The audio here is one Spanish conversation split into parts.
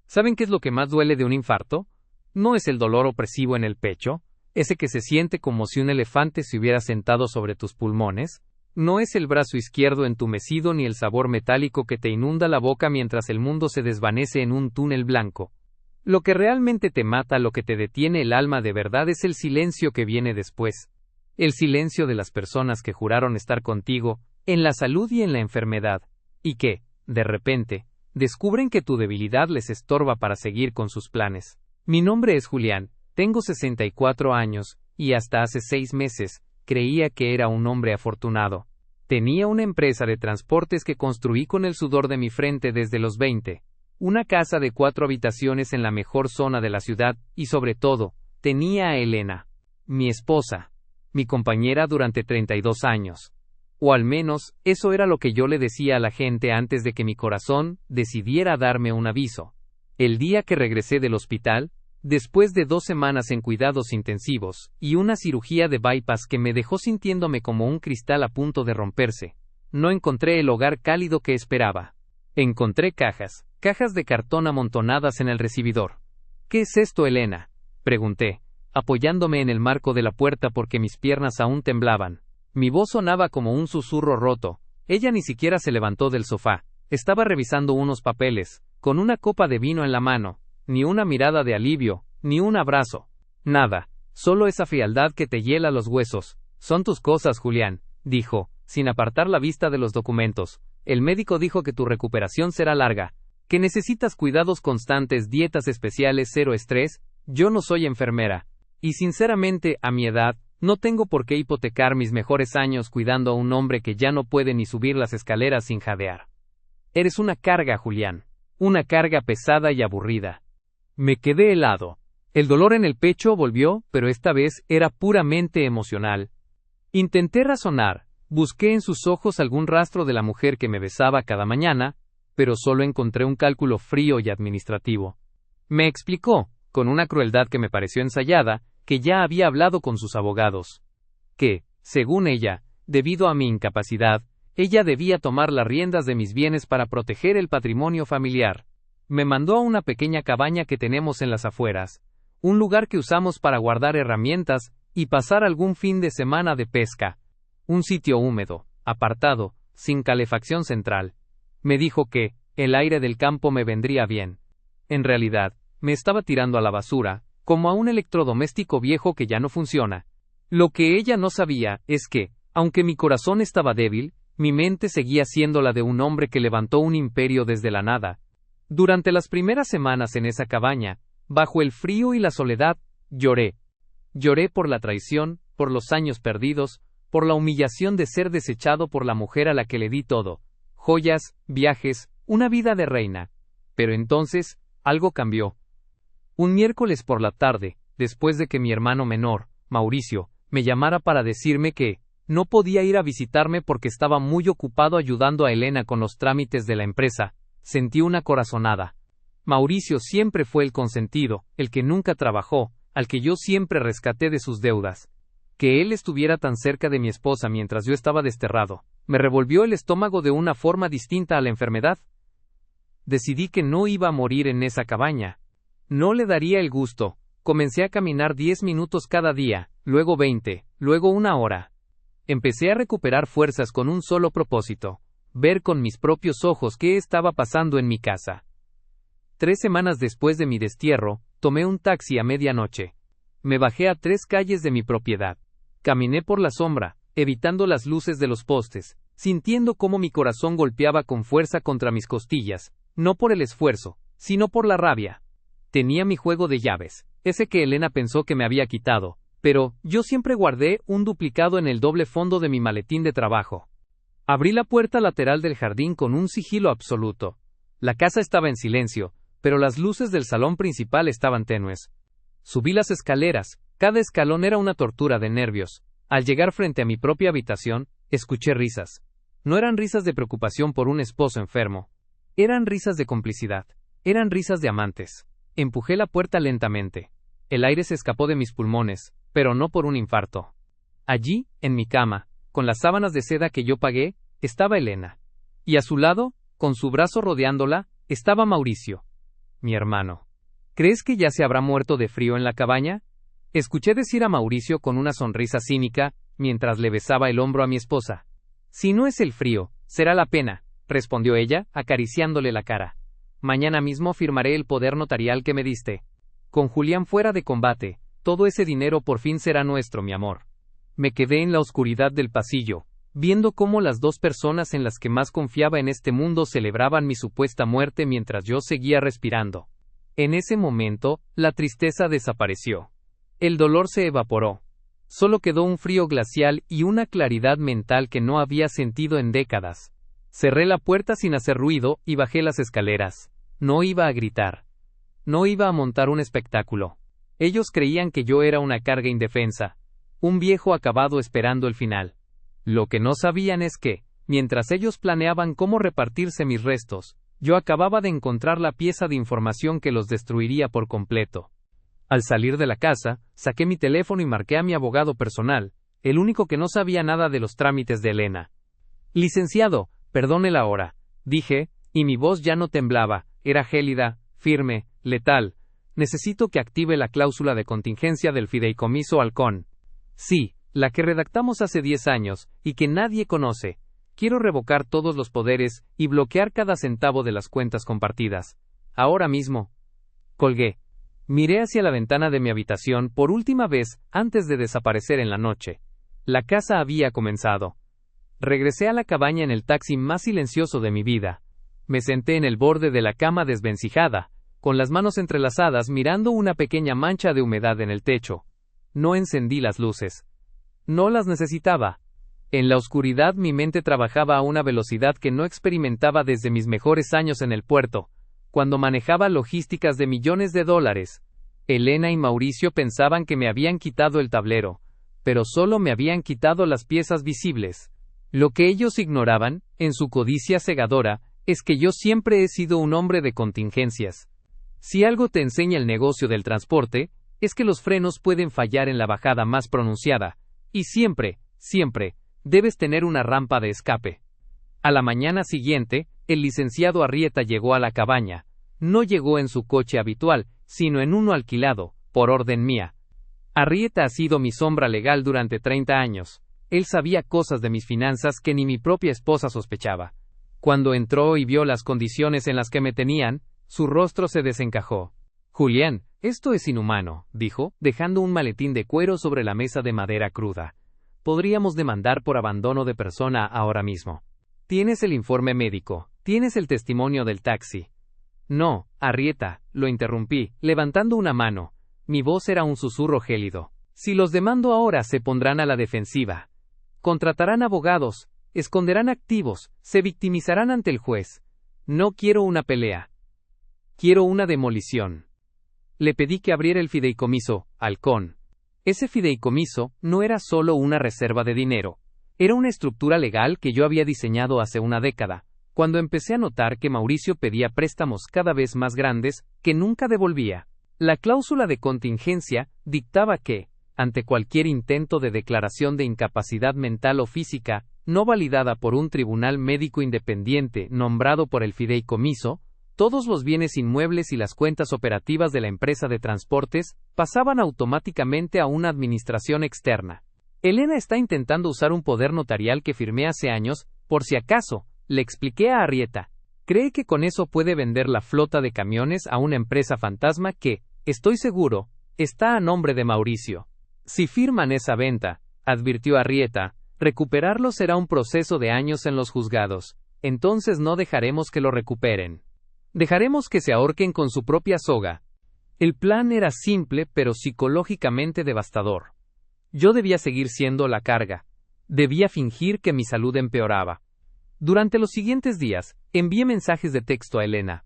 ¿Saben qué es lo que más duele de un infarto? No es el dolor opresivo en el pecho, ese que se siente como si un elefante se hubiera sentado sobre tus pulmones. No es el brazo izquierdo entumecido ni el sabor metálico que te inunda la boca mientras el mundo se desvanece en un túnel blanco. Lo que realmente te mata, lo que te detiene el alma de verdad es el silencio que viene después. El silencio de las personas que juraron estar contigo, en la salud y en la enfermedad, y que, de repente, descubren que tu debilidad les estorba para seguir con sus planes. Mi nombre es Julián, tengo 64 años, y hasta hace 6 meses, creía que era un hombre afortunado. Tenía una empresa de transportes que construí con el sudor de mi frente desde los 20, una casa de 4 habitaciones en la mejor zona de la ciudad, y sobre todo, tenía a Elena, mi esposa, mi compañera durante 32 años. O al menos, eso era lo que yo le decía a la gente antes de que mi corazón decidiera darme un aviso. El día que regresé del hospital, después de 2 semanas en cuidados intensivos, y una cirugía de bypass que me dejó sintiéndome como un cristal a punto de romperse, no encontré el hogar cálido que esperaba. Encontré cajas de cartón amontonadas en el recibidor. ¿Qué es esto, Elena?, pregunté, apoyándome en el marco de la puerta porque mis piernas aún temblaban. Mi voz sonaba como un susurro roto. Ella ni siquiera se levantó del sofá. Estaba revisando unos papeles, con una copa de vino en la mano. Ni una mirada de alivio, ni un abrazo. Nada, solo esa frialdad que te hiela los huesos. Son tus cosas, Julián, dijo, sin apartar la vista de los documentos. El médico dijo que tu recuperación será larga, que necesitas cuidados constantes, dietas especiales, 0 estrés. Yo no soy enfermera. Y sinceramente, a mi edad, no tengo por qué hipotecar mis mejores años cuidando a un hombre que ya no puede ni subir las escaleras sin jadear. Eres una carga, Julián. Una carga pesada y aburrida. Me quedé helado. El dolor en el pecho volvió, pero esta vez era puramente emocional. Intenté razonar, busqué en sus ojos algún rastro de la mujer que me besaba cada mañana, pero solo encontré un cálculo frío y administrativo. Me explicó, con una crueldad que me pareció ensayada, que ya había hablado con sus abogados. Que, según ella, debido a mi incapacidad, ella debía tomar las riendas de mis bienes para proteger el patrimonio familiar. Me mandó a una pequeña cabaña que tenemos en las afueras, un lugar que usamos para guardar herramientas y pasar algún fin de semana de pesca. Un sitio húmedo, apartado, sin calefacción central. Me dijo que el aire del campo me vendría bien. En realidad, me estaba tirando a la basura, como a un electrodoméstico viejo que ya no funciona. Lo que ella no sabía es que, aunque mi corazón estaba débil, mi mente seguía siendo la de un hombre que levantó un imperio desde la nada. Durante las primeras semanas en esa cabaña, bajo el frío y la soledad, lloré. Lloré por la traición, por los años perdidos, por la humillación de ser desechado por la mujer a la que le di todo, joyas, viajes, una vida de reina. Pero entonces, algo cambió. Un miércoles por la tarde, después de que mi hermano menor, Mauricio, me llamara para decirme que no podía ir a visitarme porque estaba muy ocupado ayudando a Elena con los trámites de la empresa, sentí una corazonada. Mauricio siempre fue el consentido, el que nunca trabajó, al que yo siempre rescaté de sus deudas. Que él estuviera tan cerca de mi esposa mientras yo estaba desterrado, me revolvió el estómago de una forma distinta a la enfermedad. Decidí que no iba a morir en esa cabaña. No le daría el gusto. Comencé a caminar 10 minutos cada día, luego 20, luego 1 hora. Empecé a recuperar fuerzas con un solo propósito: ver con mis propios ojos qué estaba pasando en mi casa. 3 semanas después de mi destierro, tomé un taxi a medianoche. Me bajé a 3 calles de mi propiedad. Caminé por la sombra, evitando las luces de los postes, sintiendo cómo mi corazón golpeaba con fuerza contra mis costillas, no por el esfuerzo, sino por la rabia. Tenía mi juego de llaves, ese que Elena pensó que me había quitado, pero yo siempre guardé un duplicado en el doble fondo de mi maletín de trabajo. Abrí la puerta lateral del jardín con un sigilo absoluto. La casa estaba en silencio, pero las luces del salón principal estaban tenues. Subí las escaleras, cada escalón era una tortura de nervios. Al llegar frente a mi propia habitación, escuché risas. No eran risas de preocupación por un esposo enfermo. Eran risas de complicidad. Eran risas de amantes. Empujé la puerta lentamente. El aire se escapó de mis pulmones, pero no por un infarto. Allí, en mi cama, con las sábanas de seda que yo pagué, estaba Elena. Y a su lado, con su brazo rodeándola, estaba Mauricio. mi hermano. ¿Crees que ya se habrá muerto de frío en la cabaña? Escuché decir a Mauricio con una sonrisa cínica, mientras le besaba el hombro a mi esposa. Si no es el frío, será la pena, respondió ella, acariciándole la cara. Mañana mismo firmaré el poder notarial que me diste. Con Julián fuera de combate, todo ese dinero por fin será nuestro, mi amor. Me quedé en la oscuridad del pasillo, viendo cómo las dos personas en las que más confiaba en este mundo celebraban mi supuesta muerte mientras yo seguía respirando. En ese momento, la tristeza desapareció. El dolor se evaporó. Solo quedó un frío glacial y una claridad mental que no había sentido en décadas. Cerré la puerta sin hacer ruido y bajé las escaleras. No iba a gritar. No iba a montar un espectáculo. Ellos creían que yo era una carga indefensa, un viejo acabado esperando el final. Lo que no sabían es que, mientras ellos planeaban cómo repartirse mis restos, yo acababa de encontrar la pieza de información que los destruiría por completo. Al salir de la casa, saqué mi teléfono y marqué a mi abogado personal, el único que no sabía nada de los trámites de Elena. Licenciado, perdone la hora, dije, y mi voz ya no temblaba, era gélida, firme, letal. Necesito que active la cláusula de contingencia del fideicomiso Halcón. Sí, la que redactamos hace 10 años, y que nadie conoce. Quiero revocar todos los poderes y bloquear cada centavo de las cuentas compartidas. Ahora mismo. Colgué. Miré hacia la ventana de mi habitación por última vez antes de desaparecer en la noche. La casa había comenzado. Regresé a la cabaña en el taxi más silencioso de mi vida. Me senté en el borde de la cama desvencijada, con las manos entrelazadas mirando una pequeña mancha de humedad en el techo. No encendí las luces. No las necesitaba. En la oscuridad mi mente trabajaba a una velocidad que no experimentaba desde mis mejores años en el puerto, cuando manejaba logísticas de millones de dólares. Elena y Mauricio pensaban que me habían quitado el tablero, pero solo me habían quitado las piezas visibles. Lo que ellos ignoraban, en su codicia cegadora, es que yo siempre he sido un hombre de contingencias. Si algo te enseña el negocio del transporte, es que los frenos pueden fallar en la bajada más pronunciada, y siempre, debes tener una rampa de escape. A la mañana siguiente, el licenciado Arrieta llegó a la cabaña. No llegó en su coche habitual, sino en uno alquilado, por orden mía. Arrieta ha sido mi sombra legal durante 30 años. Él sabía cosas de mis finanzas que ni mi propia esposa sospechaba. Cuando entró y vio las condiciones en las que me tenían, su rostro se desencajó. Julián, esto es inhumano, dijo, dejando un maletín de cuero sobre la mesa de madera cruda. Podríamos demandar por abandono de persona ahora mismo. Tienes el informe médico, tienes el testimonio del taxi. No, Arrieta, lo interrumpí, levantando una mano. Mi voz era un susurro gélido. Si los demando ahora se pondrán a la defensiva. Contratarán abogados, esconderán activos, se victimizarán ante el juez. No quiero una pelea. Quiero una demolición. Le pedí que abriera el fideicomiso, Halcón. Ese fideicomiso no era solo una reserva de dinero. Era una estructura legal que yo había diseñado hace una década, cuando empecé a notar que Mauricio pedía préstamos cada vez más grandes que nunca devolvía. La cláusula de contingencia dictaba que, ante cualquier intento de declaración de incapacidad mental o física, no validada por un tribunal médico independiente nombrado por el fideicomiso, todos los bienes inmuebles y las cuentas operativas de la empresa de transportes pasaban automáticamente a una administración externa. Elena está intentando usar un poder notarial que firmé hace años, por si acaso, le expliqué a Arrieta. Cree que con eso puede vender la flota de camiones a una empresa fantasma que, estoy seguro, está a nombre de Mauricio. Si firman esa venta, advirtió Arrieta, recuperarlo será un proceso de años en los juzgados. Entonces no dejaremos que lo recuperen. Dejaremos que se ahorquen con su propia soga. El plan era simple pero psicológicamente devastador. Yo debía seguir siendo la carga. Debía fingir que mi salud empeoraba. Durante los siguientes días, envié mensajes de texto a Elena.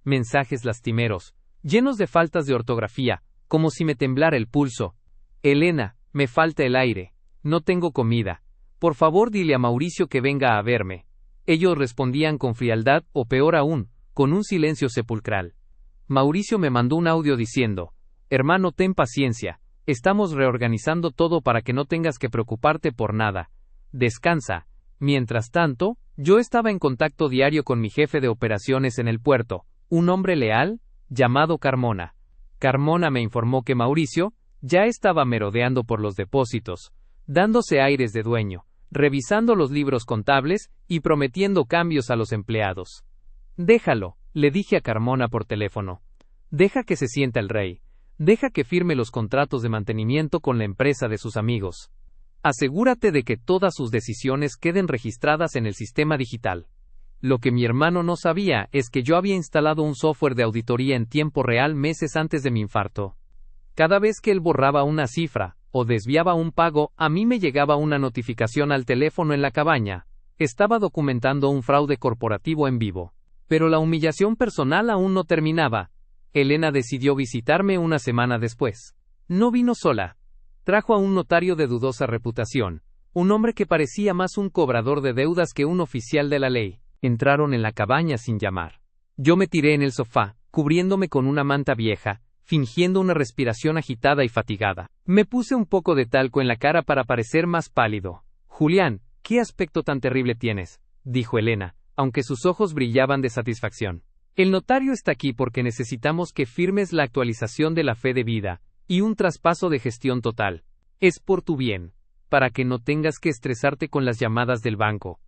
Mensajes lastimeros, llenos de faltas de ortografía, como si me temblara el pulso. Elena, me falta el aire. No tengo comida. Por favor dile a Mauricio que venga a verme. Ellos respondían con frialdad o peor aún, con un silencio sepulcral. Mauricio me mandó un audio diciendo: hermano, ten paciencia, estamos reorganizando todo para que no tengas que preocuparte por nada. Descansa. Mientras tanto, yo estaba en contacto diario con mi jefe de operaciones en el puerto, un hombre leal, llamado Carmona. Carmona me informó que Mauricio ya estaba merodeando por los depósitos, dándose aires de dueño, revisando los libros contables y prometiendo cambios a los empleados. Déjalo, le dije a Carmona por teléfono. Deja que se sienta el rey. Deja que firme los contratos de mantenimiento con la empresa de sus amigos. Asegúrate de que todas sus decisiones queden registradas en el sistema digital. Lo que mi hermano no sabía es que yo había instalado un software de auditoría en tiempo real meses antes de mi infarto. Cada vez que él borraba una cifra o desviaba un pago, a mí me llegaba una notificación al teléfono en la cabaña. Estaba documentando un fraude corporativo en vivo. Pero la humillación personal aún no terminaba. Elena decidió visitarme una semana después. No vino sola. Trajo a un notario de dudosa reputación, un hombre que parecía más un cobrador de deudas que un oficial de la ley. Entraron en la cabaña sin llamar. Yo me tiré en el sofá, cubriéndome con una manta vieja, fingiendo una respiración agitada y fatigada. Me puse un poco de talco en la cara para parecer más pálido. Julián, ¿qué aspecto tan terrible tienes?, dijo Elena, aunque sus ojos brillaban de satisfacción. El notario está aquí porque necesitamos que firmes la actualización de la fe de vida y un traspaso de gestión total. Es por tu bien, para que no tengas que estresarte con las llamadas del banco.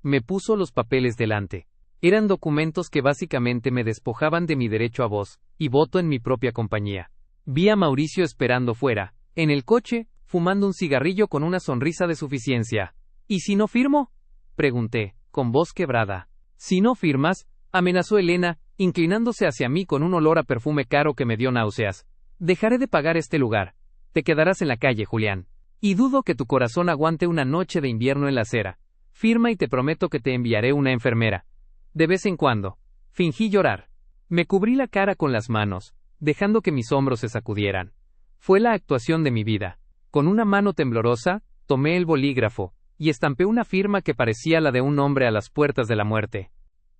Me puso los papeles delante. Eran documentos que básicamente me despojaban de mi derecho a voz y voto en mi propia compañía. Vi a Mauricio esperando fuera, en el coche, fumando un cigarrillo con una sonrisa de suficiencia. ¿Y si no firmo?, pregunté, con voz quebrada. Si no firmas, amenazó Elena, inclinándose hacia mí con un olor a perfume caro que me dio náuseas. Dejaré de pagar este lugar. Te quedarás en la calle, Julián. Y dudo que tu corazón aguante una noche de invierno en la acera. Firma y te prometo que te enviaré una enfermera. De vez en cuando. Fingí llorar. Me cubrí la cara con las manos, dejando que mis hombros se sacudieran. Fue la actuación de mi vida. Con una mano temblorosa, tomé el bolígrafo, y estampé una firma que parecía la de un hombre a las puertas de la muerte.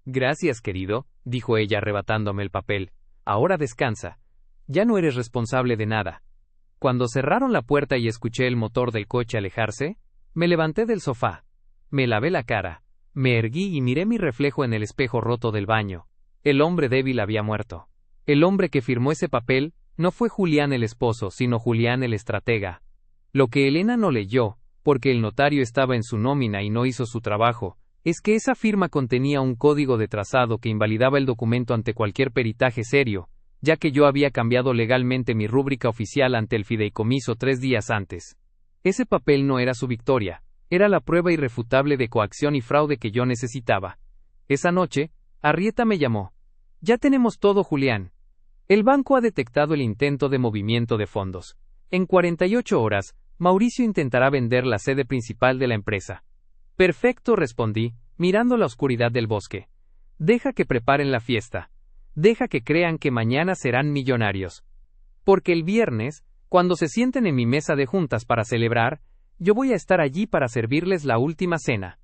Gracias, querido, dijo ella arrebatándome el papel. Ahora descansa. Ya no eres responsable de nada. Cuando cerraron la puerta y escuché el motor del coche alejarse, me levanté del sofá. Me lavé la cara. Me erguí y miré mi reflejo en el espejo roto del baño. El hombre débil había muerto. El hombre que firmó ese papel no fue Julián el esposo, sino Julián el estratega. Lo que Elena no leyó, porque el notario estaba en su nómina y no hizo su trabajo, es que esa firma contenía un código de trazado que invalidaba el documento ante cualquier peritaje serio, ya que yo había cambiado legalmente mi rúbrica oficial ante el fideicomiso 3 días antes. Ese papel no era su victoria, era la prueba irrefutable de coacción y fraude que yo necesitaba. Esa noche, Arrieta me llamó. Ya tenemos todo, Julián. El banco ha detectado el intento de movimiento de fondos. En 48 horas, Mauricio intentará vender la sede principal de la empresa. Perfecto, respondí, mirando la oscuridad del bosque. Deja que preparen la fiesta. Deja que crean que mañana serán millonarios. Porque el viernes, cuando se sienten en mi mesa de juntas para celebrar, yo voy a estar allí para servirles la última cena.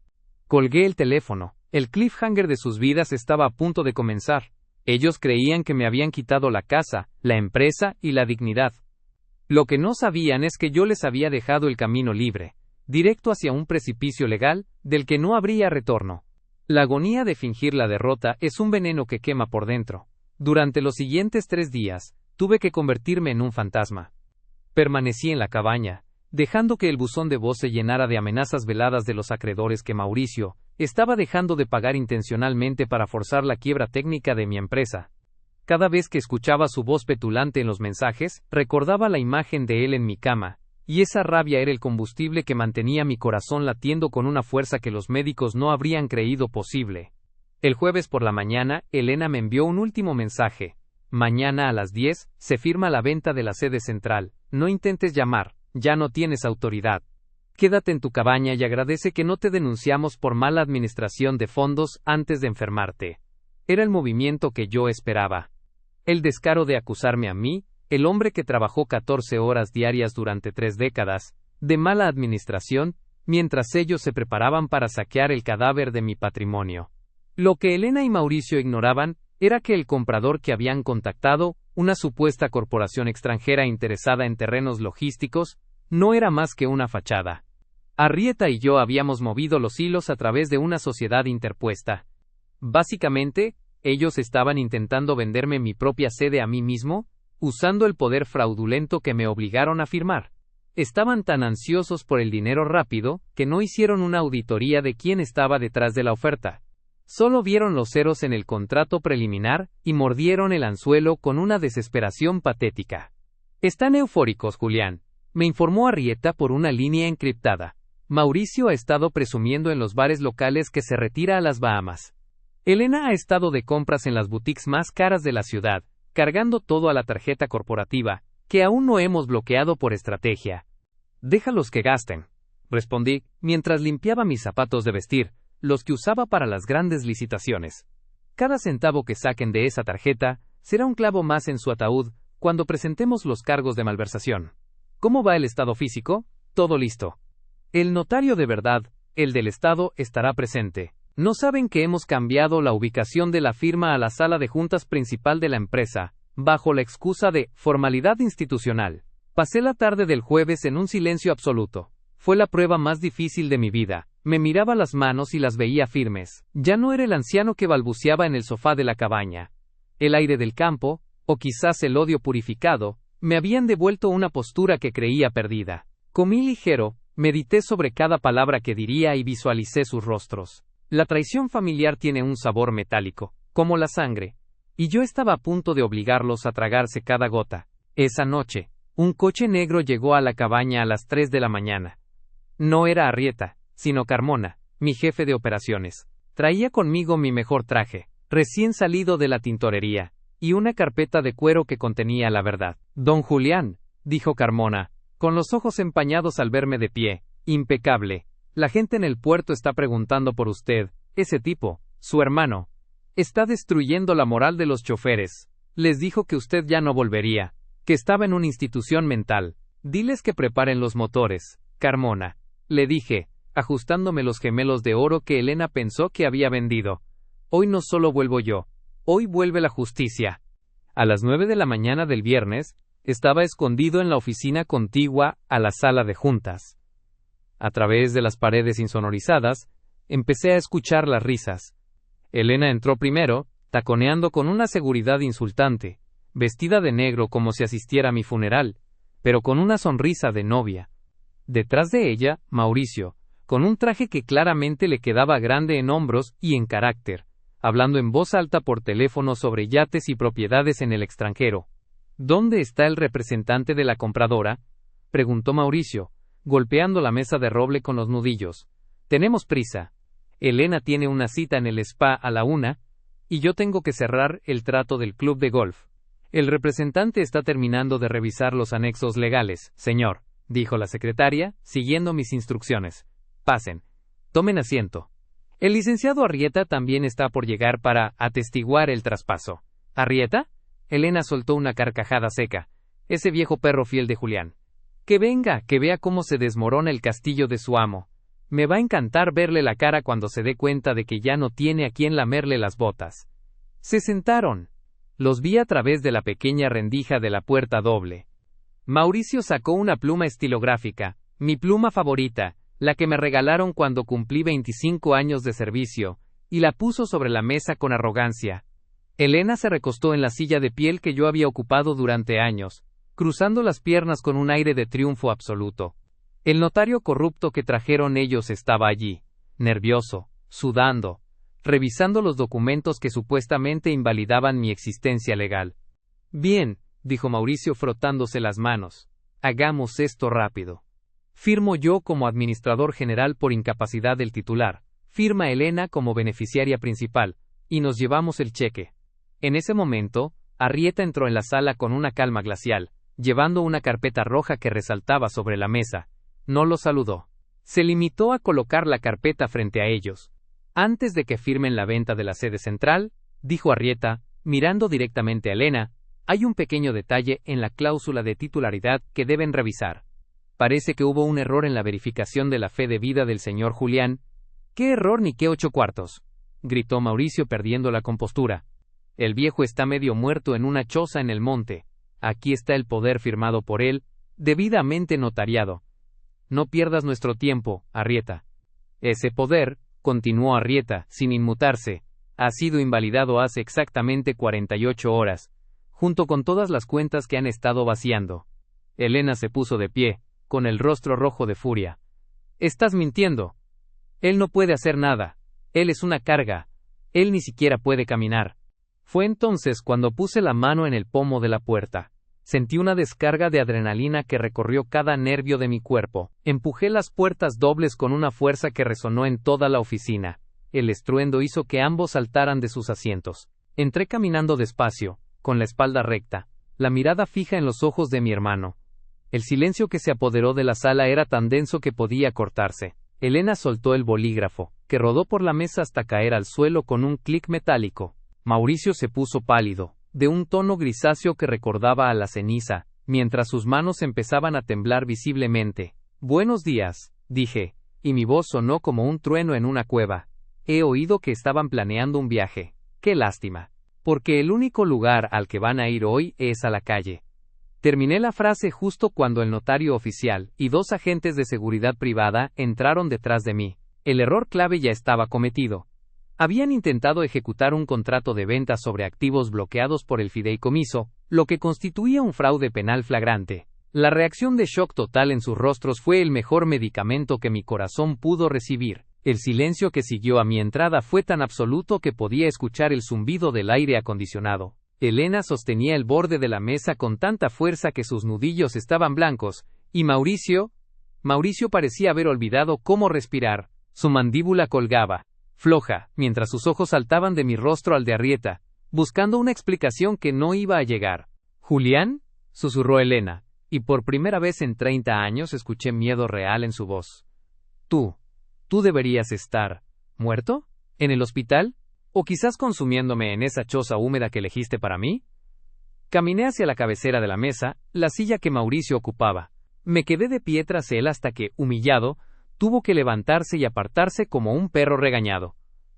Colgué el teléfono. El cliffhanger de sus vidas estaba a punto de comenzar. Ellos creían que me habían quitado la casa, la empresa y la dignidad. Lo que no sabían es que yo les había dejado el camino libre, directo hacia un precipicio legal, del que no habría retorno. La agonía de fingir la derrota es un veneno que quema por dentro. Durante los siguientes 3 días, tuve que convertirme en un fantasma. Permanecí en la cabaña, dejando que el buzón de voz se llenara de amenazas veladas de los acreedores que Mauricio estaba dejando de pagar intencionalmente para forzar la quiebra técnica de mi empresa. Cada vez que escuchaba su voz petulante en los mensajes, recordaba la imagen de él en mi cama, y esa rabia era el combustible que mantenía mi corazón latiendo con una fuerza que los médicos no habrían creído posible. El jueves por la mañana, Elena me envió un último mensaje. Mañana a las 10, se firma la venta de la sede central. No intentes llamar, ya no tienes autoridad. Quédate en tu cabaña y agradece que no te denunciamos por mala administración de fondos antes de enfermarte. Era el movimiento que yo esperaba. El descaro de acusarme a mí, el hombre que trabajó 14 horas diarias durante 3 décadas, de mala administración, mientras ellos se preparaban para saquear el cadáver de mi patrimonio. Lo que Elena y Mauricio ignoraban, era que el comprador que habían contactado, una supuesta corporación extranjera interesada en terrenos logísticos, no era más que una fachada. Arrieta y yo habíamos movido los hilos a través de una sociedad interpuesta. Básicamente, ¿Ellos estaban intentando venderme mi propia sede a mí mismo, usando el poder fraudulento que me obligaron a firmar? Estaban tan ansiosos por el dinero rápido, que no hicieron una auditoría de quién estaba detrás de la oferta. Solo vieron los ceros en el contrato preliminar, y mordieron el anzuelo con una desesperación patética. Están eufóricos, Julián, me informó Arrieta por una línea encriptada. Mauricio ha estado presumiendo en los bares locales que se retira a las Bahamas. Elena ha estado de compras en las boutiques más caras de la ciudad, cargando todo a la tarjeta corporativa, que aún no hemos bloqueado por estrategia. Déjalos que gasten, respondí, mientras limpiaba mis zapatos de vestir, los que usaba para las grandes licitaciones. Cada centavo que saquen de esa tarjeta será un clavo más en su ataúd cuando presentemos los cargos de malversación. ¿Cómo va el estado físico? Todo listo. El notario de verdad, el del estado, estará presente. No saben que hemos cambiado la ubicación de la firma a la sala de juntas principal de la empresa, bajo la excusa de formalidad institucional. Pasé la tarde del jueves en un silencio absoluto. Fue la prueba más difícil de mi vida. Me miraba las manos y las veía firmes. Ya no era el anciano que balbuceaba en el sofá de la cabaña. El aire del campo, o quizás el odio purificado, me habían devuelto una postura que creía perdida. Comí ligero, medité sobre cada palabra que diría y visualicé sus rostros. La traición familiar tiene un sabor metálico, como la sangre, y yo estaba a punto de obligarlos a tragarse cada gota. Esa noche, un coche negro llegó a la cabaña a las 3 de la mañana. No era Arrieta, sino Carmona, mi jefe de operaciones. Traía conmigo mi mejor traje, recién salido de la tintorería, y una carpeta de cuero que contenía la verdad. Don Julián, dijo Carmona, con los ojos empañados al verme de pie, impecable. La gente en el puerto está preguntando por usted. Ese tipo, su hermano, está destruyendo la moral de los choferes. Les dijo que usted ya no volvería, que estaba en una institución mental. Diles que preparen los motores, Carmona. Le dije, ajustándome los gemelos de oro que Elena pensó que había vendido. Hoy no solo vuelvo yo, hoy vuelve la justicia. A las 9 de la mañana del viernes, estaba escondido en la oficina contigua a la sala de juntas. A través de las paredes insonorizadas, empecé a escuchar las risas. Elena entró primero, taconeando con una seguridad insultante, vestida de negro como si asistiera a mi funeral, pero con una sonrisa de novia. Detrás de ella, Mauricio, con un traje que claramente le quedaba grande en hombros y en carácter, hablando en voz alta por teléfono sobre yates y propiedades en el extranjero. ¿Dónde está el representante de la compradora?, preguntó Mauricio, golpeando la mesa de roble con los nudillos. Tenemos prisa. Elena tiene una cita en el spa a la 1, y yo tengo que cerrar el trato del club de golf. El representante está terminando de revisar los anexos legales, señor, dijo la secretaria, siguiendo mis instrucciones. Pasen. Tomen asiento. El licenciado Arrieta también está por llegar para atestiguar el traspaso. ¿Arrieta? Elena soltó una carcajada seca. Ese viejo perro fiel de Julián. Que venga, que vea cómo se desmorona el castillo de su amo. Me va a encantar verle la cara cuando se dé cuenta de que ya no tiene a quien lamerle las botas. Se sentaron. Los vi a través de la pequeña rendija de la puerta doble. Mauricio sacó una pluma estilográfica, mi pluma favorita, la que me regalaron cuando cumplí 25 años de servicio, y la puso sobre la mesa con arrogancia. Elena se recostó en la silla de piel que yo había ocupado durante años, cruzando las piernas con un aire de triunfo absoluto. El notario corrupto que trajeron ellos estaba allí, nervioso, sudando, revisando los documentos que supuestamente invalidaban mi existencia legal. Bien, dijo Mauricio frotándose las manos, hagamos esto rápido. Firmo yo como administrador general por incapacidad del titular, firma Elena como beneficiaria principal, y nos llevamos el cheque. En ese momento, Arrieta entró en la sala con una calma glacial, llevando una carpeta roja que resaltaba sobre la mesa. No los saludó. Se limitó a colocar la carpeta frente a ellos. Antes de que firmen la venta de la sede central, dijo Arrieta, mirando directamente a Elena, hay un pequeño detalle en la cláusula de titularidad que deben revisar. Parece que hubo un error en la verificación de la fe de vida del señor Julián. ¿Qué error ni qué 8 cuartos? Gritó Mauricio perdiendo la compostura. El viejo está medio muerto en una choza en el monte. Aquí está el poder firmado por él, debidamente notariado. No pierdas nuestro tiempo, Arrieta. Ese poder, continuó Arrieta, sin inmutarse, ha sido invalidado hace exactamente 48 horas, junto con todas las cuentas que han estado vaciando. Elena se puso de pie, con el rostro rojo de furia. Estás mintiendo. Él no puede hacer nada. Él es una carga. Él ni siquiera puede caminar. Fue entonces cuando puse la mano en el pomo de la puerta. Sentí una descarga de adrenalina que recorrió cada nervio de mi cuerpo. Empujé las puertas dobles con una fuerza que resonó en toda la oficina. El estruendo hizo que ambos saltaran de sus asientos. Entré caminando despacio, con la espalda recta, la mirada fija en los ojos de mi hermano. El silencio que se apoderó de la sala era tan denso que podía cortarse. Elena soltó el bolígrafo, que rodó por la mesa hasta caer al suelo con un clic metálico. Mauricio se puso pálido, de un tono grisáceo que recordaba a la ceniza, mientras sus manos empezaban a temblar visiblemente. Buenos días, dije, y mi voz sonó como un trueno en una cueva. He oído que estaban planeando un viaje. Qué lástima. Porque el único lugar al que van a ir hoy es a la calle. Terminé la frase justo cuando el notario oficial y 2 agentes de seguridad privada entraron detrás de mí. El error clave ya estaba cometido. Habían intentado ejecutar un contrato de venta sobre activos bloqueados por el fideicomiso, lo que constituía un fraude penal flagrante. La reacción de shock total en sus rostros fue el mejor medicamento que mi corazón pudo recibir. El silencio que siguió a mi entrada fue tan absoluto que podía escuchar el zumbido del aire acondicionado. Elena sostenía el borde de la mesa con tanta fuerza que sus nudillos estaban blancos, y Mauricio parecía haber olvidado cómo respirar. Su mandíbula colgaba, floja, mientras sus ojos saltaban de mi rostro al de Arrieta, buscando una explicación que no iba a llegar. ¿Julián?, susurró Elena, y por primera vez en 30 años escuché miedo real en su voz. ¿Tú deberías estar muerto? ¿En el hospital? ¿O quizás consumiéndome en esa choza húmeda que elegiste para mí? Caminé hacia la cabecera de la mesa, la silla que Mauricio ocupaba. Me quedé de pie tras él hasta que, humillado, tuvo que levantarse y apartarse como un perro regañado.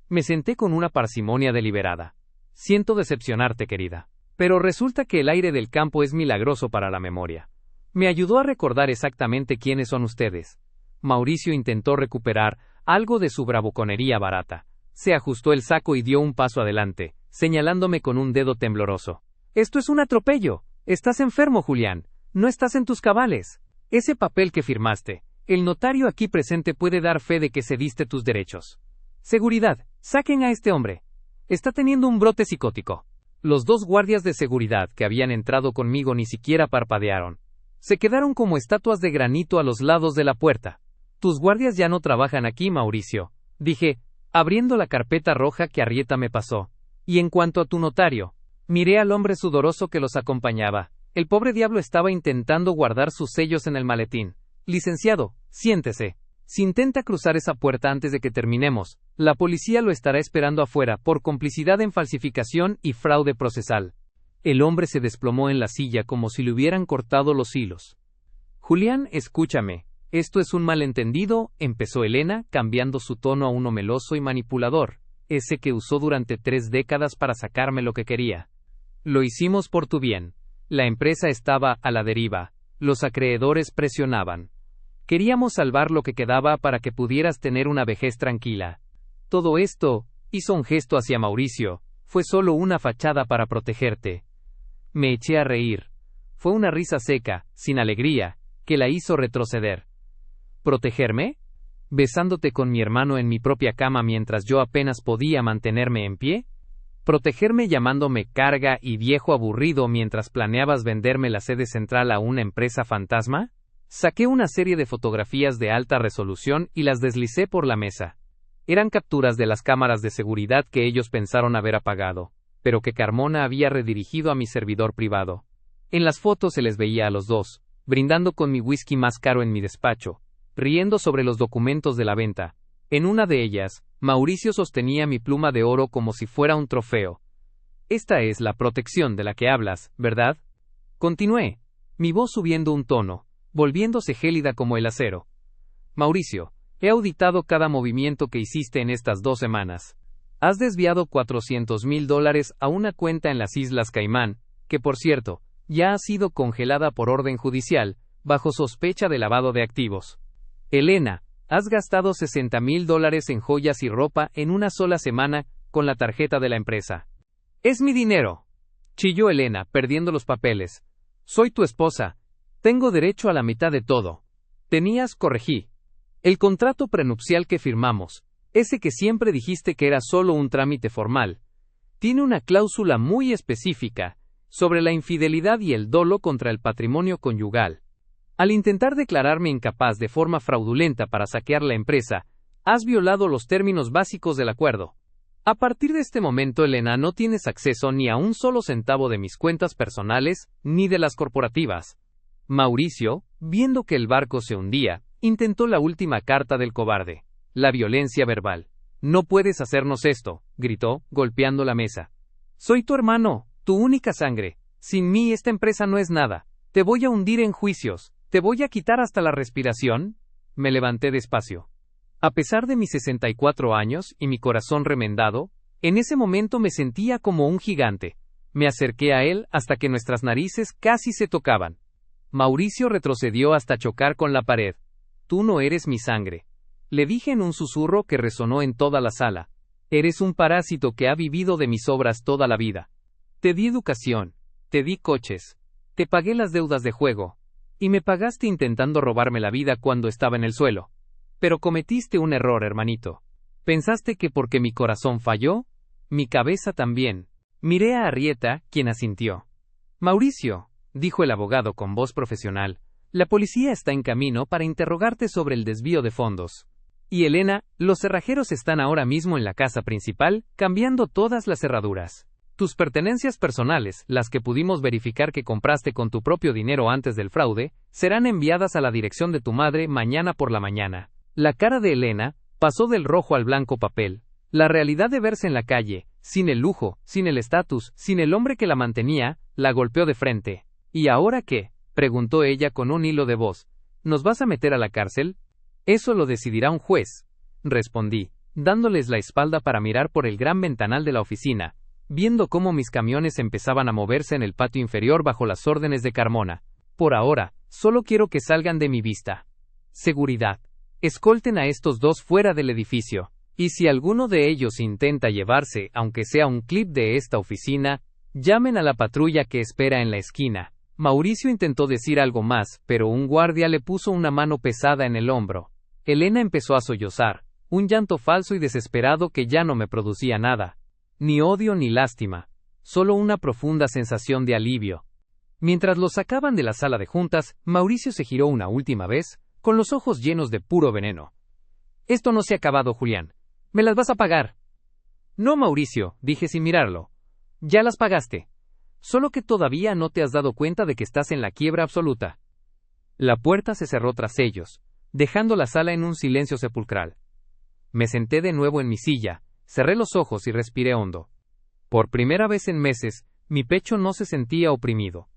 Me senté con una parsimonia deliberada. Siento decepcionarte, querida. Pero resulta que el aire del campo es milagroso para la memoria. Me ayudó a recordar exactamente quiénes son ustedes. Mauricio intentó recuperar algo de su bravuconería barata. Se ajustó el saco y dio un paso adelante, señalándome con un dedo tembloroso. Esto es un atropello. Estás enfermo, Julián. No estás en tus cabales. Ese papel que firmaste, el notario aquí presente puede dar fe de que cediste tus derechos. Seguridad, saquen a este hombre. Está teniendo un brote psicótico. Los 2 guardias de seguridad que habían entrado conmigo ni siquiera parpadearon. Se quedaron como estatuas de granito a los lados de la puerta. Tus guardias ya no trabajan aquí, Mauricio, dije, abriendo la carpeta roja que Arrieta me pasó. Y en cuanto a tu notario, miré al hombre sudoroso que los acompañaba. El pobre diablo estaba intentando guardar sus sellos en el maletín. Licenciado, siéntese. Si intenta cruzar esa puerta antes de que terminemos, la policía lo estará esperando afuera por complicidad en falsificación y fraude procesal. El hombre se desplomó en la silla como si le hubieran cortado los hilos. Julián, escúchame. Esto es un malentendido, empezó Elena, cambiando su tono a uno meloso y manipulador, ese que usó durante 3 décadas para sacarme lo que quería. Lo hicimos por tu bien. La empresa estaba a la deriva. Los acreedores presionaban. Queríamos salvar lo que quedaba para que pudieras tener una vejez tranquila. Todo esto, hizo un gesto hacia Mauricio, fue solo una fachada para protegerte. Me eché a reír. Fue una risa seca, sin alegría, que la hizo retroceder. ¿Protegerme? ¿Besándote con mi hermano en mi propia cama mientras yo apenas podía mantenerme en pie? ¿Protegerme llamándome carga y viejo aburrido mientras planeabas venderme la sede central a una empresa fantasma? Saqué una serie de fotografías de alta resolución y las deslicé por la mesa. Eran capturas de las cámaras de seguridad que ellos pensaron haber apagado, pero que Carmona había redirigido a mi servidor privado. En las fotos se les veía a los 2, brindando con mi whisky más caro en mi despacho, riendo sobre los documentos de la venta. En una de ellas, Mauricio sostenía mi pluma de oro como si fuera un trofeo. Esta es la protección de la que hablas, ¿verdad? Continué, mi voz subiendo un tono, volviéndose gélida como el acero. Mauricio, he auditado cada movimiento que hiciste en estas 2 semanas. Has desviado $400,000 a una cuenta en las Islas Caimán, que por cierto, ya ha sido congelada por orden judicial, bajo sospecha de lavado de activos. Elena, has gastado $60,000 en joyas y ropa en una sola semana, con la tarjeta de la empresa. «Es mi dinero», chilló Elena, perdiendo los papeles. «Soy tu esposa. Tengo derecho a la mitad de todo». Corregí. «El contrato prenupcial que firmamos, ese que siempre dijiste que era solo un trámite formal, tiene una cláusula muy específica sobre la infidelidad y el dolo contra el patrimonio conyugal. Al intentar declararme incapaz de forma fraudulenta para saquear la empresa, has violado los términos básicos del acuerdo. A partir de este momento, Elena, no tienes acceso ni a un solo centavo de mis cuentas personales, ni de las corporativas». Mauricio, viendo que el barco se hundía, intentó la última carta del cobarde: la violencia verbal. «No puedes hacernos esto», gritó, golpeando la mesa. «Soy tu hermano, tu única sangre. Sin mí esta empresa no es nada. Te voy a hundir en juicios. Te voy a quitar hasta la respiración». Me levanté despacio. A pesar de mis 64 años y mi corazón remendado, en ese momento me sentía como un gigante. Me acerqué a él hasta que nuestras narices casi se tocaban. Mauricio retrocedió hasta chocar con la pared. «Tú no eres mi sangre», le dije en un susurro que resonó en toda la sala. «Eres un parásito que ha vivido de mis obras toda la vida. Te di educación, te di coches, te pagué las deudas de juego, y me pagaste intentando robarme la vida cuando estaba en el suelo. Pero cometiste un error, hermanito. Pensaste que porque mi corazón falló, mi cabeza también». Miré a Arrieta, quien asintió. «Mauricio», dijo el abogado con voz profesional, «la policía está en camino para interrogarte sobre el desvío de fondos. Y Elena, los cerrajeros están ahora mismo en la casa principal, cambiando todas las cerraduras. Tus pertenencias personales, las que pudimos verificar que compraste con tu propio dinero antes del fraude, serán enviadas a la dirección de tu madre mañana por la mañana». La cara de Elena pasó del rojo al blanco papel. La realidad de verse en la calle, sin el lujo, sin el estatus, sin el hombre que la mantenía, la golpeó de frente. «¿Y ahora qué?», preguntó ella con un hilo de voz. «¿Nos vas a meter a la cárcel?». «Eso lo decidirá un juez», respondí, dándoles la espalda para mirar por el gran ventanal de la oficina, viendo cómo mis camiones empezaban a moverse en el patio inferior bajo las órdenes de Carmona. «Por ahora, solo quiero que salgan de mi vista. Seguridad. Escolten a estos dos fuera del edificio. Y si alguno de ellos intenta llevarse, aunque sea un clip de esta oficina, llamen a la patrulla que espera en la esquina». Mauricio intentó decir algo más, pero un guardia le puso una mano pesada en el hombro. Elena empezó a sollozar, un llanto falso y desesperado que ya no me producía nada. Ni odio ni lástima, solo una profunda sensación de alivio. Mientras los sacaban de la sala de juntas, Mauricio se giró una última vez, con los ojos llenos de puro veneno. «Esto no se ha acabado, Julián. ¿Me las vas a pagar?» «No, Mauricio», dije sin mirarlo. «Ya las pagaste. Solo que todavía no te has dado cuenta de que estás en la quiebra absoluta». La puerta se cerró tras ellos, dejando la sala en un silencio sepulcral. Me senté de nuevo en mi silla, cerré los ojos y respiré hondo. Por primera vez en meses, mi pecho no se sentía oprimido.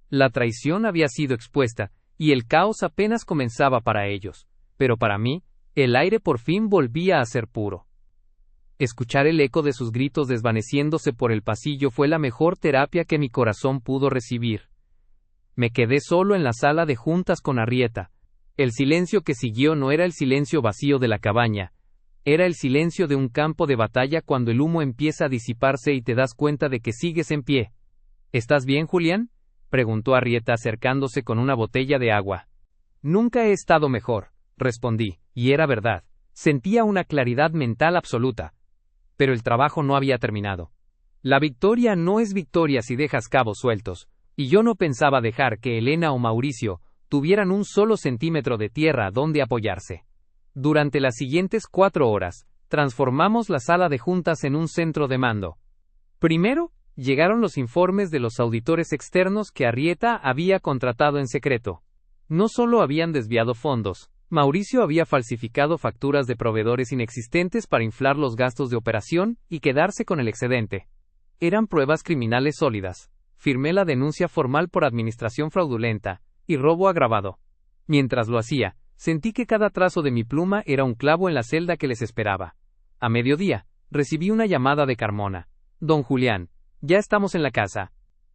La traición había sido expuesta, y el caos apenas comenzaba para ellos, pero para mí, el aire por fin volvía a ser puro. Escuchar el eco de sus gritos desvaneciéndose por el pasillo fue la mejor terapia que mi corazón pudo recibir. Me quedé solo en la sala de juntas con Arrieta. El silencio que siguió no era el silencio vacío de la cabaña, era el silencio de un campo de batalla cuando el humo empieza a disiparse y te das cuenta de que sigues en pie. «¿Estás bien, Julián?», preguntó Arrieta acercándose con una botella de agua. «Nunca he estado mejor», respondí, y era verdad. Sentía una claridad mental absoluta. Pero el trabajo no había terminado. La victoria no es victoria si dejas cabos sueltos, y yo no pensaba dejar que Elena o Mauricio tuvieran un solo centímetro de tierra donde apoyarse. Durante las siguientes 4 horas, transformamos la sala de juntas en un centro de mando. Primero, llegaron los informes de los auditores externos que Arrieta había contratado en secreto. No solo habían desviado fondos, Mauricio había falsificado facturas de proveedores inexistentes para inflar los gastos de operación y quedarse con el excedente. Eran pruebas criminales sólidas. Firmé la denuncia formal por administración fraudulenta y robo agravado. Mientras lo hacía, sentí que cada trazo de mi pluma era un clavo en la celda que les esperaba. A mediodía, recibí una llamada de Carmona. «Don Julián, ya estamos en la casa».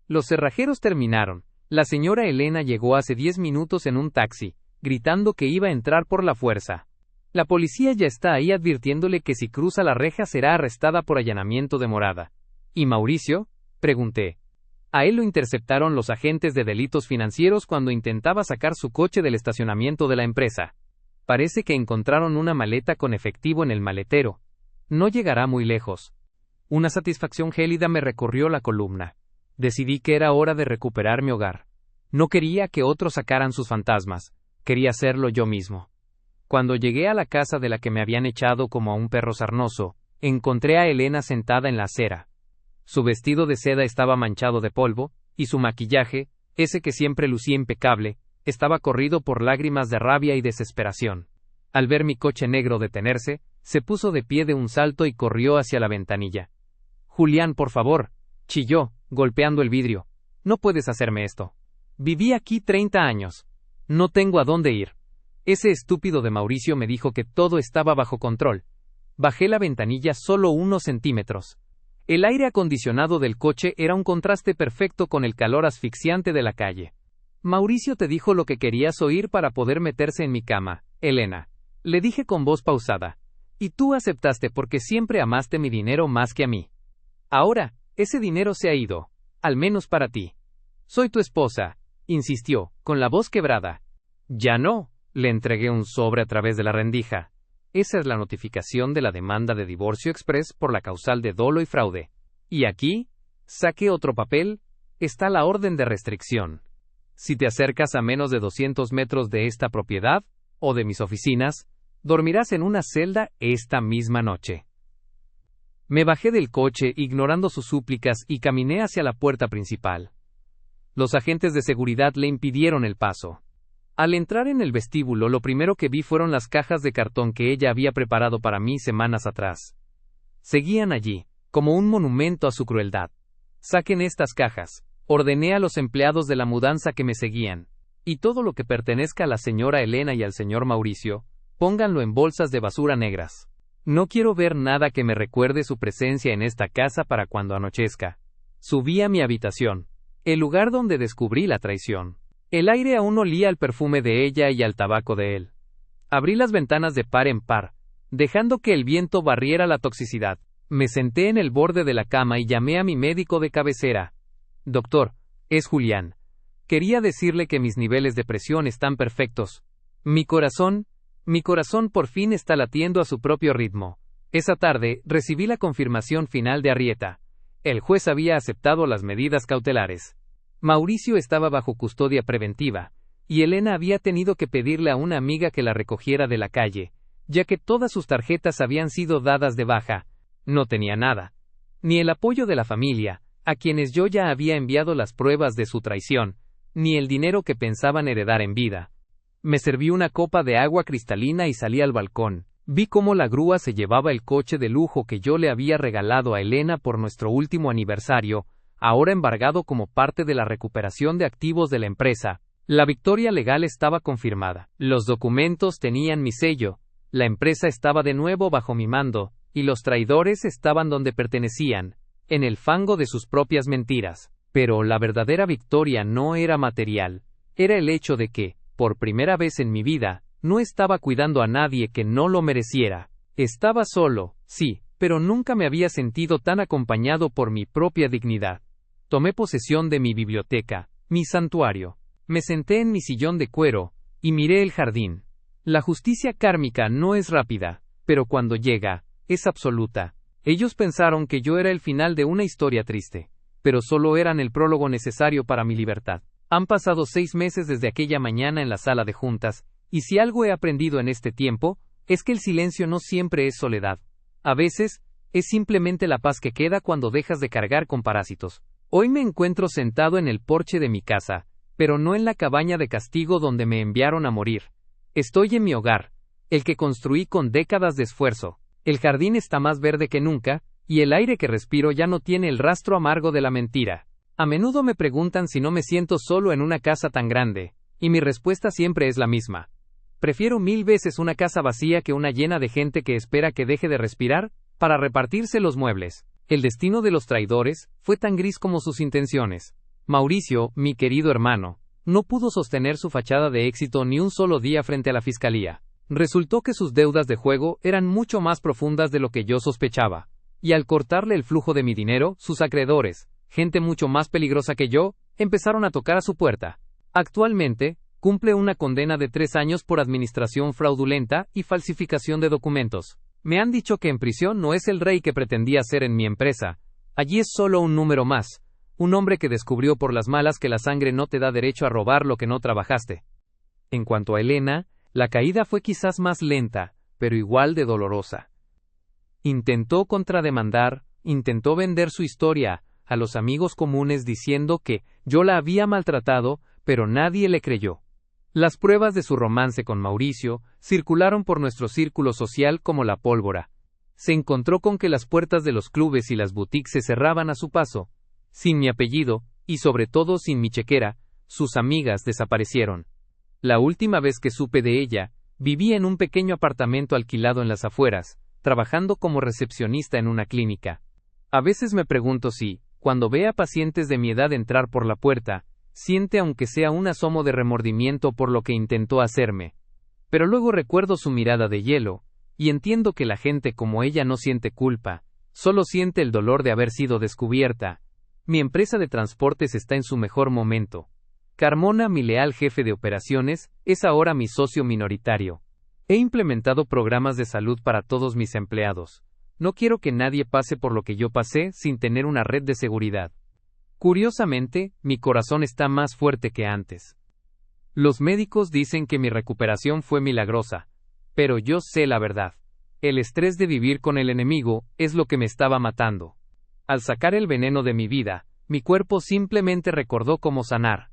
Los cerrajeros terminaron. La señora Elena llegó hace 10 minutos en un taxi, gritando que iba a entrar por la fuerza. La policía ya está ahí advirtiéndole que si cruza la reja será arrestada por allanamiento de morada. ¿Y Mauricio?, pregunté. A él lo interceptaron los agentes de delitos financieros cuando intentaba sacar su coche del estacionamiento de la empresa. Parece que encontraron una maleta con efectivo en el maletero. No llegará muy lejos. Una satisfacción gélida me recorrió la columna. Decidí que era hora de recuperar mi hogar. No quería que otros sacaran sus fantasmas. Quería hacerlo yo mismo. Cuando llegué a la casa de la que me habían echado como a un perro sarnoso, encontré a Elena sentada en la acera. Su vestido de seda estaba manchado de polvo, y su maquillaje, ese que siempre lucía impecable, estaba corrido por lágrimas de rabia y desesperación. Al ver mi coche negro detenerse, se puso de pie de un salto y corrió hacia la ventanilla. «Julián, por favor», chilló, golpeando el vidrio. «No puedes hacerme esto. Viví aquí 30 años. No tengo a dónde ir». Ese estúpido de Mauricio me dijo que todo estaba bajo control. Bajé la ventanilla solo unos centímetros. El aire acondicionado del coche era un contraste perfecto con el calor asfixiante de la calle. «Mauricio te dijo lo que querías oír para poder meterse en mi cama, Elena», le dije con voz pausada. «Y tú aceptaste porque siempre amaste mi dinero más que a mí. Ahora, ese dinero se ha ido, al menos para ti. Soy tu esposa», insistió, con la voz quebrada. «Ya no», le entregué un sobre a través de la rendija. «Esa es la notificación de la demanda de divorcio express por la causal de dolo y fraude. Y aquí», saqué otro papel, «está la orden de restricción. Si te acercas a menos de 200 metros de esta propiedad, o de mis oficinas, dormirás en una celda esta misma noche». Me bajé del coche ignorando sus súplicas y caminé hacia la puerta principal. Los agentes de seguridad le impidieron el paso. Al entrar en el vestíbulo, lo primero que vi fueron las cajas de cartón que ella había preparado para mí semanas atrás. Seguían allí, como un monumento a su crueldad. «Saquen estas cajas», ordené a los empleados de la mudanza que me seguían. «Y todo lo que pertenezca a la señora Elena y al señor Mauricio, pónganlo en bolsas de basura negras. No quiero ver nada que me recuerde su presencia en esta casa para cuando anochezca». Subí a mi habitación, el lugar donde descubrí la traición. El aire aún olía al perfume de ella y al tabaco de él. Abrí las ventanas de par en par, dejando que el viento barriera la toxicidad. Me senté en el borde de la cama y llamé a mi médico de cabecera. «Doctor, es Julián. Quería decirle que mis niveles de presión están perfectos. Mi corazón por fin está latiendo a su propio ritmo». Esa tarde, recibí la confirmación final de Arrieta. El juez había aceptado las medidas cautelares. Mauricio estaba bajo custodia preventiva, y Elena había tenido que pedirle a una amiga que la recogiera de la calle, ya que todas sus tarjetas habían sido dadas de baja. No tenía nada. Ni el apoyo de la familia, a quienes yo ya había enviado las pruebas de su traición, ni el dinero que pensaban heredar en vida. Me serví una copa de agua cristalina y salí al balcón. Vi cómo la grúa se llevaba el coche de lujo que yo le había regalado a Elena por nuestro último aniversario, ahora embargado como parte de la recuperación de activos de la empresa. La victoria legal estaba confirmada. Los documentos tenían mi sello, la empresa estaba de nuevo bajo mi mando, y los traidores estaban donde pertenecían, en el fango de sus propias mentiras. Pero la verdadera victoria no era material, era el hecho de que, por primera vez en mi vida, no estaba cuidando a nadie que no lo mereciera. Estaba solo, sí, pero nunca me había sentido tan acompañado por mi propia dignidad. Tomé posesión de mi biblioteca, mi santuario. Me senté en mi sillón de cuero, y miré el jardín. La justicia kármica no es rápida, pero cuando llega, es absoluta. Ellos pensaron que yo era el final de una historia triste, pero solo eran el prólogo necesario para mi libertad. Han pasado 6 meses desde aquella mañana en la sala de juntas, y si algo he aprendido en este tiempo, es que el silencio no siempre es soledad. A veces, es simplemente la paz que queda cuando dejas de cargar con parásitos. Hoy me encuentro sentado en el porche de mi casa, pero no en la cabaña de castigo donde me enviaron a morir. Estoy en mi hogar, el que construí con décadas de esfuerzo. El jardín está más verde que nunca, y el aire que respiro ya no tiene el rastro amargo de la mentira. A menudo me preguntan si no me siento solo en una casa tan grande, y mi respuesta siempre es la misma. Prefiero 1000 veces una casa vacía que una llena de gente que espera que deje de respirar, para repartirse los muebles. El destino de los traidores fue tan gris como sus intenciones. Mauricio, mi querido hermano, no pudo sostener su fachada de éxito ni un solo día frente a la fiscalía. Resultó que sus deudas de juego eran mucho más profundas de lo que yo sospechaba, y al cortarle el flujo de mi dinero, sus acreedores, gente mucho más peligrosa que yo, empezaron a tocar a su puerta. Actualmente, cumple una condena de 3 años por administración fraudulenta y falsificación de documentos. Me han dicho que en prisión no es el rey que pretendía ser en mi empresa. Allí es solo un número más. Un hombre que descubrió por las malas que la sangre no te da derecho a robar lo que no trabajaste. En cuanto a Elena, la caída fue quizás más lenta, pero igual de dolorosa. Intentó contrademandar, intentó vender su historia a los amigos comunes diciendo que yo la había maltratado, pero nadie le creyó. Las pruebas de su romance con Mauricio circularon por nuestro círculo social como la pólvora. Se encontró con que las puertas de los clubes y las boutiques se cerraban a su paso. Sin mi apellido, y sobre todo sin mi chequera, sus amigas desaparecieron. La última vez que supe de ella, vivía en un pequeño apartamento alquilado en las afueras, trabajando como recepcionista en una clínica. A veces me pregunto si, cuando ve a pacientes de mi edad entrar por la puerta, siente aunque sea un asomo de remordimiento por lo que intentó hacerme. Pero luego recuerdo su mirada de hielo, y entiendo que la gente como ella no siente culpa, solo siente el dolor de haber sido descubierta. Mi empresa de transportes está en su mejor momento. Carmona, mi leal jefe de operaciones, es ahora mi socio minoritario. He implementado programas de salud para todos mis empleados. No quiero que nadie pase por lo que yo pasé sin tener una red de seguridad. Curiosamente, mi corazón está más fuerte que antes. Los médicos dicen que mi recuperación fue milagrosa, pero yo sé la verdad. El estrés de vivir con el enemigo es lo que me estaba matando. Al sacar el veneno de mi vida, mi cuerpo simplemente recordó cómo sanar.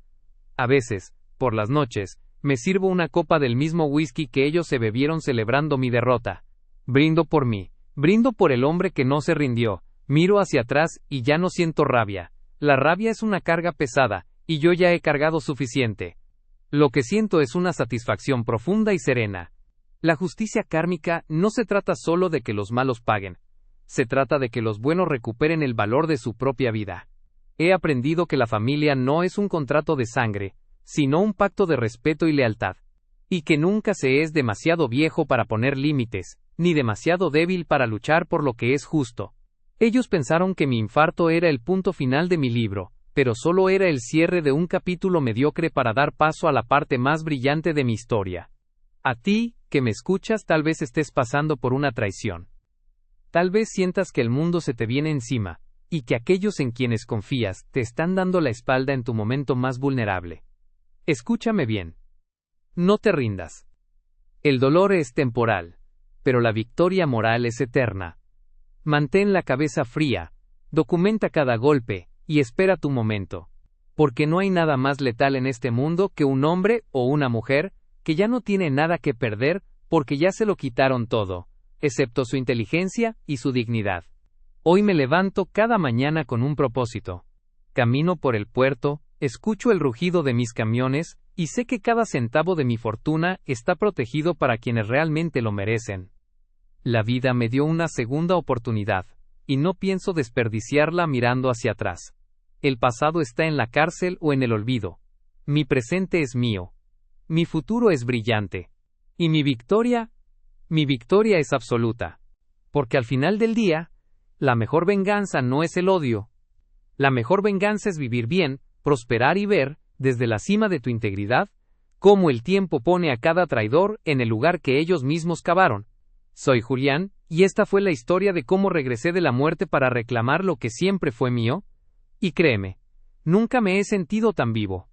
A veces, por las noches, me sirvo una copa del mismo whisky que ellos se bebieron celebrando mi derrota. Brindo por mí, brindo por el hombre que no se rindió, miro hacia atrás y ya no siento rabia. La rabia es una carga pesada, y yo ya he cargado suficiente. Lo que siento es una satisfacción profunda y serena. La justicia kármica no se trata solo de que los malos paguen. Se trata de que los buenos recuperen el valor de su propia vida. He aprendido que la familia no es un contrato de sangre, sino un pacto de respeto y lealtad. Y que nunca se es demasiado viejo para poner límites, ni demasiado débil para luchar por lo que es justo. Ellos pensaron que mi infarto era el punto final de mi libro, pero solo era el cierre de un capítulo mediocre para dar paso a la parte más brillante de mi historia. A ti, que me escuchas, tal vez estés pasando por una traición. Tal vez sientas que el mundo se te viene encima, y que aquellos en quienes confías te están dando la espalda en tu momento más vulnerable. Escúchame bien. No te rindas. El dolor es temporal, pero la victoria moral es eterna. Mantén la cabeza fría, documenta cada golpe, y espera tu momento. Porque no hay nada más letal en este mundo que un hombre o una mujer que ya no tiene nada que perder porque ya se lo quitaron todo, excepto su inteligencia y su dignidad. Hoy me levanto cada mañana con un propósito. Camino por el puerto, escucho el rugido de mis camiones, y sé que cada centavo de mi fortuna está protegido para quienes realmente lo merecen. La vida me dio una segunda oportunidad, y no pienso desperdiciarla mirando hacia atrás. El pasado está en la cárcel o en el olvido. Mi presente es mío. Mi futuro es brillante. Y mi victoria es absoluta. Porque al final del día, la mejor venganza no es el odio. La mejor venganza es vivir bien, prosperar y ver, desde la cima de tu integridad, cómo el tiempo pone a cada traidor en el lugar que ellos mismos cavaron. Soy Julián, y esta fue la historia de cómo regresé de la muerte para reclamar lo que siempre fue mío. Y créeme, nunca me he sentido tan vivo.